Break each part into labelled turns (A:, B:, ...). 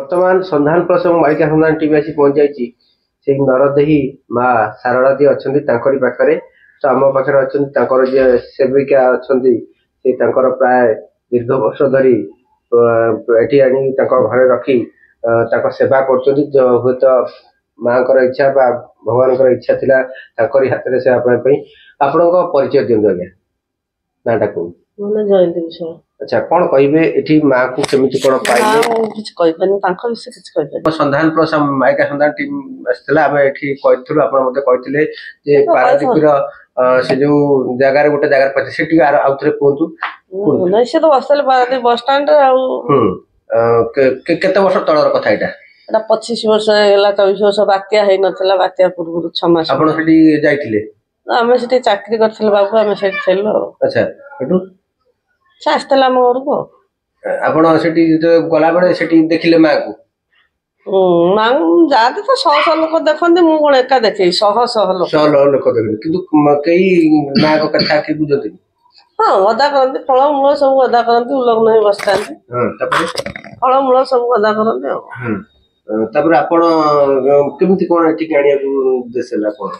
A: ବର୍ତ୍ତମାନ ସନ୍ଧାନ ପ୍ରସଙ୍ଗ ମାଳିକା ସନ୍ଧାନ ଟିଭି ଆସି ପହଞ୍ଚି ଯାଇଛି ସେଇ ନରଦେହୀ ମା ଶାରଳା ଯିଏ ଅଛନ୍ତି ତାଙ୍କରି ପାଖରେ। ତ ଆମ ପାଖରେ ଅଛନ୍ତି ତାଙ୍କର ଯିଏ ସେବିକା ଅଛନ୍ତି ସେ ତାଙ୍କର ପ୍ରାୟ ଦୀର୍ଘ ବର୍ଷ ଧରି ଏଠି ଆଣି ତାଙ୍କ ଘରେ ରଖି ତାଙ୍କ ସେବା କରୁଛନ୍ତି। ହୁଏତ ମାଙ୍କର ଇଚ୍ଛା ବା ଭଗବାନଙ୍କର ଇଚ୍ଛା ଥିଲା ତାଙ୍କରି ହାତରେ ସେବା ପାଇବା ପାଇଁ। ଆପଣଙ୍କ ପରିଚୟ ଦିଅନ୍ତୁ ଆଜ୍ଞା, ନାଁଟା କୁହନ୍ତୁ।
B: ଜୟନ୍ତୀ ବିଷୟ।
A: ଆଚ୍ଛା, କଣ କହିବେ ଏଠି ମା କୁ କେମିତି କଣ ପାଇଲେ?
B: କିଛି କହିପାରିନି, ତାଙ୍କ ବିଷୟରେ କିଛି କହିପାରିନି।
A: ସନ୍ଧାନ ପ୍ରସଙ୍ଗ ମାଳିକା ସନ୍ଧାନ ଟିମ୍ ଆସିଥିଲା, ଆମେ ଏଠି କହିଥିଲୁ, ଆପଣ ମତେ କହିଥିଲେ ଯେ ପାରାଦୀପର ସେ ଯୋଉ ଜାଗାରେ ଗୋଟେ ଜାଗାରେ ପାଇଥିଲେ, ସେଠି ଆଉଥରେ କୁହନ୍ତୁ।
B: ନାଇଁ, ସେ ତ ବସିଥିଲେ ପାରାଦୀପ ବସଷ୍ଟାଣ୍ଡରେ। ଆଉ
A: କେତେ ବର୍ଷ ତଳର କଥା ଏଇଟା?
B: ଏଟା 25 ବର୍ଷ ହେଇଗଲା, 24 ବର୍ଷ। ବାତ୍ୟା ହେଇନଥିଲା, ବାତ୍ୟା ପୂର୍ବରୁ 6 ମାସ।
A: ଆପଣ ସେଠି ଯାଇଥିଲେ?
B: ଆମେ ସେଠି ଚାକିରି କରିଥିଲେ ବାବୁ, ଆମେ ସେଠି ଥିଲୁ ଆଉ।
A: ଆଚ୍ଛା, ସେଠୁ
B: ସେ ଆସିଥିଲା ଆମ ଘରକୁ।
A: ଆପଣ ସେଠି ଗଲାବେଳେ ସେଠି ଦେଖିଲେ ମାକୁ?
B: ମା ଯାଆନ୍ତି ତ ଶହ ଶହ ଲୋକ ଦେଖନ୍ତି, ମୁଁ କଣ ଏକା ଦେଖେଇ, ଶହ ଶହ ଲୋକ
A: ଦେଖନ୍ତି, କିନ୍ତୁ କେହି ମାଙ୍କ କଥା କେହି ବୁଝନ୍ତିନି।
B: ହଁ, ଗଦା କରନ୍ତି, ଫଳମୂଳ ସବୁ ଗଦା କରନ୍ତି, ଉଲଗ୍ନ ହେଇ ବସିଥାନ୍ତି।
A: ତାପରେ
B: ଫଳମୂଳ ସବୁ ଗଦା କରନ୍ତି ଆଉ।
A: ତାପରେ ଆପଣ କେମିତି କଣ ଏଠିକି ଆଣିବାକୁ ଉଦ୍ଦେଶ୍ୟ ହେଲା କଣ?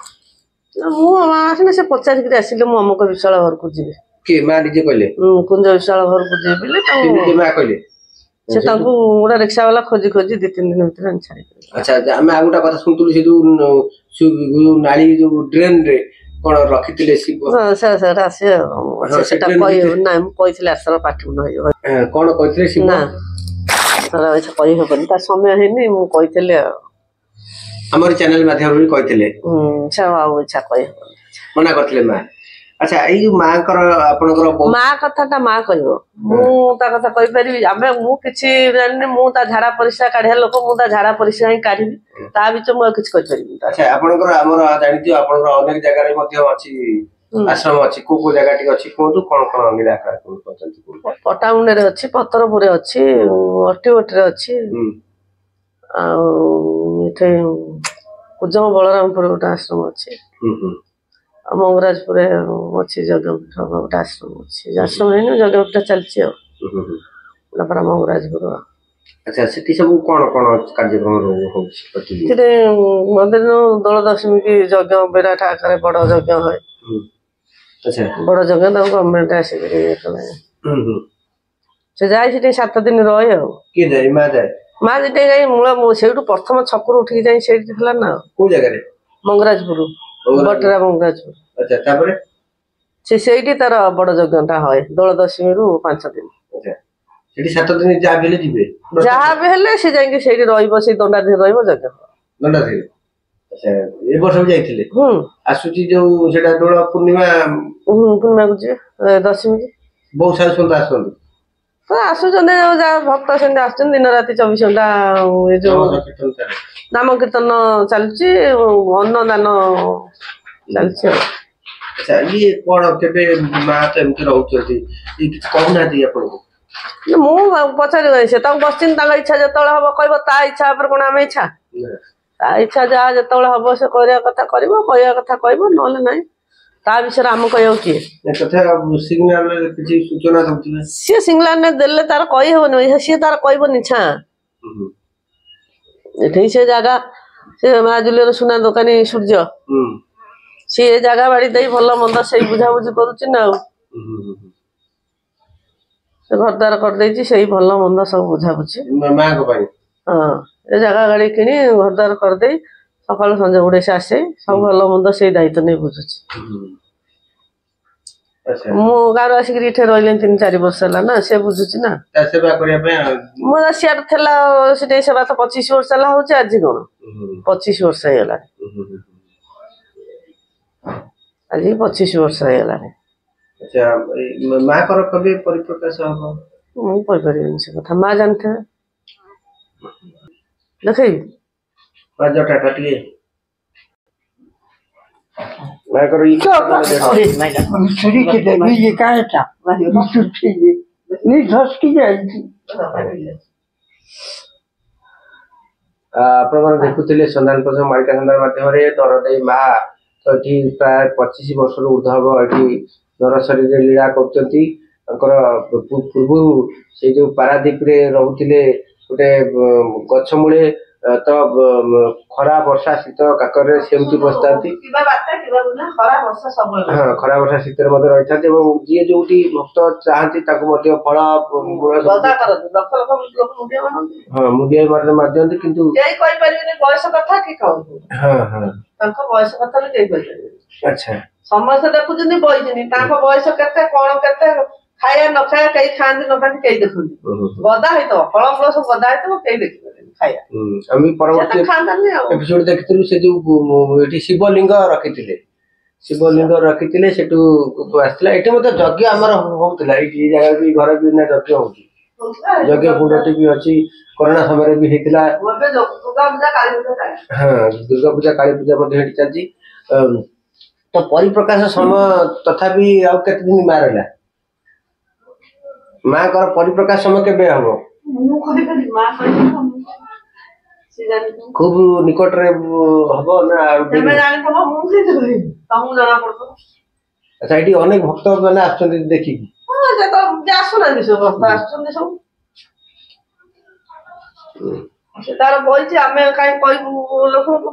B: ମୁଁ ମା ଆସିଲେ ସେ ପଚାରିକିରି ଆସିଲେ ମୁଁ ଅମୁକ ବିଶାଳ ଘରକୁ ଯିବି।
A: କିଏ ମା ନିଜେ କହିଲେ?
B: କୁଞ୍ଜ ବିଶାଳ ଘରକୁ ଯିବି ବୋଲି
A: ମା କହିଲେ।
B: ସେ ତାଙ୍କୁ ଗୋଟେ ରିକ୍ସା ବାଲା ଖୋଜି ଖୋଜି 2-3 ଦିନ ଭିତରେ ଛାଡିଦେଲେ।
A: ଆଚ୍ଛା, ଆମେ ଆଉ ଗୋଟେ କଥା ଶୁଣୁଥିଲୁ, ସେ ଯୋଉ ନାଳି ଯୋଉ ଡ୍ରେନ ରେ କଣ ରଖିଥିଲେ ଶିବ?
B: ସେଟା ଆସିବେ ଆଉ, ସେଟା କହିହବନି। ନାଇଁ, ମୁଁ କହିଥିଲି ଆଶ୍ରମ ପାଠିକୁ ନହେବ।
A: କଣ କହିଥିଲେ ଶିବ?
B: ନା, କହିହବନି, ତା ସମୟ ହେଇନି। ମୁଁ କହିଥିଲି ଆଉ,
A: ଆମର ଚ୍ୟାନେଲ ମାଧ୍ୟମରେ ବି କହିଥିଲେ।
B: ଆଉ ଇଚ୍ଛା କହିହବନି,
A: ମନା କରିଥିଲେ ମା। ଆଚ୍ଛା, ଏଇ ଯୋଉ ମାଙ୍କର ଆପଣଙ୍କର
B: ମା କଥାଟା ମା କହିବ, ମୁଁ ତା କଥା କହିପାରିବି? ମୁଁ କିଛି ଜାଣିନି, ମୁଁ ତା ଝାଡା ପରିସ୍ରା କାଢିବା ଲୋକ, ମୁଁ ତା ଝାଡା ପରିସ୍ରା ହିଁ କାଢିବି, ତା ଭିତରେ ମୁଁ ଆଉ କିଛି କହିପାରିବିନି।
A: ଆଚ୍ଛା, ଆପଣଙ୍କର ଆମର ଜାଣିଥିବ ଆପଣଙ୍କର ଅନେକ ଜାଗାରେ ମଧ୍ୟ ଅଛି ଆଶ୍ରମ ଅଛି, କୋଉ କୋଉ ଜାଗା ଟିକେ ଅଛି କୁହନ୍ତୁ, କଣ କଣ ନିରାକାର କରୁଛନ୍ତି?
B: ପଟାମୁଣ୍ଡରେ ଅଛି, ପତରପୁରରେ ଅଛି, ଅଟିବଟିରେ ଅଛି, ଆଉ ଏଠି କୁଜଙ୍ଗ ବଳରାମପୁର ଗୋଟେ ଆଶ୍ରମ ଅଛି, ଆଉ ମଙ୍ଗରାଜପୁରରେ ଅଛି ଯଜ୍ଞପୀଠ ଗୋଟେ ଆଶ୍ରମ ଅଛି। ଆଶ୍ରମ ହେଇନି, ଯଜ୍ଞପୀଠ ଚାଲିଛି ଆଉ ମଙ୍ଗରାଜପୁର।
A: ଆଚ୍ଛା, ସେଠି ସବୁ କଣ କଣ କାର୍ଯ୍ୟକ୍ରମ ହଉଛି?
B: ସେଠି ମନ୍ଦିର ଦୋଳ ଦଶମୀ କି ଯଜ୍ଞ ବିରାଟ ଆକାରରେ ବଡ ଯଜ୍ଞ ହୁଏ। ବଡ ଯଜ୍ଞ ତାକୁ ଗଭର୍ଣ୍ଣମେଣ୍ଟ ଆସିକିରି ସେ ଯାଏ ସେଠି 7 ଦିନ ରହେ ଆଉ।
A: କିଏ ଯାଏ? ମା ଯାଏ? ମା
B: ଯେତେ ଯାଇ ସେଇଠୁ ପ୍ରଥମ ଛକରୁ ଉଠିକି ଯାଇ ସେଇଠି ଥିଲା ନା।
A: କୋଉ ଜାଗାରେ?
B: ମଙ୍ଗରାଜପୁର, ବଟରା ମଙ୍ଗରାଜପୁର।
A: ଆଚ୍ଛା, ତାପରେ
B: ସେ ସେଇଠି ତାର ବଡ ଯଜ୍ଞଟା ହୁଏ, ଦୋଳ ଦଶମୀରୁ 5 ଦିନ।
A: ସେଠି 7 ଦିନ ଯାହା ବି ହେଲେ ଯିବେ?
B: ଯାହା ବି ହେଲେ ସେ ଯାଇକି ସେଇଠି ରହିବ, ସେଇ ଦଣ୍ଡାଧିରେ ରହିବ, ଯଜ୍ଞ
A: ଦଣ୍ଡାଧିରେ। ଆଚ୍ଛା, ଏ ବର୍ଷ ବି ଯାଇଥିଲେ? ଆସୁଛି ଯୋଉ ସେଟା ଦୋଳ ପୂର୍ଣ୍ଣିମାକୁ ଯିବେ,
B: ଦଶମୀ।
A: ବହୁତ ସାରା ସନ୍ଥ ଆସୁଛନ୍ତି?
B: ଆସୁଛନ୍ତି, ଯାହା ଭକ୍ତ ସେମିତି ଆସୁଛନ୍ତି। ଦିନ ରାତି 24 ଘଣ୍ଟା ଏ ଯୋଉ ନାମ କୀର୍ତ୍ତନ ଚାଲିଛି, ଅନ୍ନଦାନ ଚାଲିଛି ଆଉ।
A: ଆଚ୍ଛା, ଇଏ କଣ କେବେ ମା ତ ଏମିତି ରହୁଛନ୍ତି, କିଛି କହୁନାହାନ୍ତି ଆପଣଙ୍କୁ?
B: ମୁଁ ପଚାରିବି, ସେ ତାଙ୍କୁ ବସିଛନ୍ତି, ତାଙ୍କ ଇଚ୍ଛା ଯେତେବେଳେ ହବ କହିବ। ତା ଇଚ୍ଛା ଉପରେ କଣ ଆମେ ଇଚ୍ଛା? ତା ଇଚ୍ଛା ଯାହା ଯେତେବେଳେ ହବ ସେ କରିବା କଥା କରିବ, କହିବା କଥା କହିବ, ନହେଲେ ନାହିଁ। ତା ବିଷୟରେ ଆମେ କହିବାକୁ କିଏ?
A: କିଛି ସୂଚନା ଦଉଥିବେ?
B: ସିଏ ସିଙ୍ଗଲାନେ ଦେଲେ ତାର କହିହବନି, ସିଏ ତାର କହିବନି ଛା। ଏଠି ସେ ଜାଗା, ସେ ମା ଜୁଲିର ସୁନା ଦୋକାନୀ ସୂର୍ଯ୍ୟ, ସିଏ ଜାଗା ବାଡି ଦେଇ ଭଲ ମନ୍ଦ ସେଇ ବୁଝାବୁଝି କରୁଛି ନା ଆଉ। ସେ ଘରଦ୍ୱାର କରିଦେଇଛି, ସେଇ ଭଲ ମନ୍ଦ ସବୁ ବୁଝାବୁଝି
A: ମାଙ୍କ ପାଇଁ।
B: ହଁ, ଏ ଜାଗା ଗାଡି କିଣି ଘରଦ୍ୱାର କରିଦେଇ ସକାଳୁ ସଞ୍ଜ ବୁଡେ ସେ ଆସେ, ସବୁ ଭଲ ମନ୍ଦ ସେଇ ଦାୟିତ୍ୱ ନେଇ ବୁଝୁଛି। ମୁଁ ଗାଁରୁ ଆସିକିରି ଏଠି ରହିଲେଣି 3-4 ବର୍ଷ ହେଲା ନା, ସେ ବୁଝୁଛି ନା
A: ସେବା କରିବା ପାଇଁ।
B: ମୁଁ ସିଆଡେ ଥିଲା, ସେଠି ସେବା ତ 25 ବର୍ଷ ହେଲା ହଉଛି। ଆଜି କଣ 25 ବର୍ଷ ହେଇଗଲାଣି, ଆଜି 25 ବର୍ଷ ହେଇଗଲାଣି।
A: ଆଚ୍ଛା, ମାଙ୍କର କେବେ ପରିପ୍ରକାଶ ହବ?
B: ମୁଁ କହିପାରିବିନି ସେ କଥା, ମା ଜାଣିଥିବେ। ଦେଖେଇବି
A: ଟିକେ माकर ଆପଣ ଦେଖୁଥିଲେ ସନ୍ଧାନ ପ୍ରସଙ୍ଗ ମାଳିକା ସନ୍ଧାନ ମାଧ୍ୟମରେ ଦରଦେଇ ମା ତ ଏଠି ପ୍ରାୟ 25 ବର୍ଷରୁ ଉର୍ଦ୍ଧ ହବ ଏଠି ଦର ଶରୀରରେ ଲୀଳା କରୁଛନ୍ତି। ତାଙ୍କର ପୂର୍ବରୁ ସେଇ ଯୋଉ ପାରାଦୀପରେ ରହୁଥିଲେ ଗୋଟେ ଗଛ ମୂଳେ ତ ଖରା ବର୍ଷା ଶୀତ କାକରରେ ସେମିତି ବସିଥାନ୍ତି। ହଁ, ଖରା ବର୍ଷା ଶୀତରେ ମଧ୍ୟ ରହିଥାନ୍ତି ଏବଂ ଯିଏ ଯୋଉଠି ଭକ୍ତ ଚାହାନ୍ତି ତାକୁ ମଧ୍ୟ ଫଳ ମୂଳ ହଁ ମୁଣ୍ଡିଆ ମାରିଦିଅନ୍ତି କିନ୍ତୁ
B: କେହି କହିପାରିବେନି ବୟସ କଥା କି କଣ।
A: ହଁ ହଁ
B: ତାଙ୍କ ବୟସ କଥା ବି କେହି କହିପାରିବେନି।
A: ଆଚ୍ଛା
B: ସମସ୍ତେ ଦେଖୁଛନ୍ତି ବଇଛନ୍ତି ତାଙ୍କ ବୟସ କେତେ କଣ କେତେ ଖାଇବା ନ ଖାଇବା କେହି ଖାଆନ୍ତି ନ ଖାଆନ୍ତି କେହି ଦେଖନ୍ତି। ଗଦା ହେଇଥିବ ଫଳମୂଳ ସବୁ ଗଦା ହେଇଥିବ କେହି ଦେଖିପାରିବେନି ଖାଇବା।
A: ଆମେ ପରବର୍ତ୍ତୀ ଏପିସୋଡ ଦେଖିଥିଲୁ ସେ ଯୋଉ ଏଠି ଶିବଲିଙ୍ଗ ରଖିଥିଲେ ସେଠୁ ଆସିଥିଲା। ଏଠି ମଧ୍ୟ ଯଜ୍ଞ ଆମର ହଉଥିଲା ଏଇଠି ଏଇ ଜାଗାରେ ବି ଘରେ ବି ଯଜ୍ଞ ହଉଛି। ଯଜ୍ଞ କୁଣ୍ଡଟି ବି ଅଛି। କରୋନା ସମୟରେ ବି ହେଇଥିଲା। ହଁ, ଦୁର୍ଗା ପୂଜା କାଳୀ ପୂଜା ମଧ୍ୟ ଏଠି ଚାଲିଛି। ତ ପରିପ୍ରକାଶ ସମୟ ତଥାପି ଆଉ କେତେ ଦିନ ମା ରହିଲା? ମାଙ୍କର ପରିପ୍ରକାଶ ସମୟ କେବେ ହବ? ଖୁବ ନିକଟରେ ହବ ନା? ଆଚ୍ଛା, ଏଠି ଅନେକ ଭକ୍ତ ମାନେ ଆସୁଛନ୍ତି ଦେଖିକି।
B: ଆସୁନାହାନ୍ତି ସବୁ ଭକ୍ତ ଆସୁଛନ୍ତି ସବୁ। ସେ ତାର ବଇଛି ଆମେ କାହିଁ କହିବୁ ଲୋକଙ୍କୁ।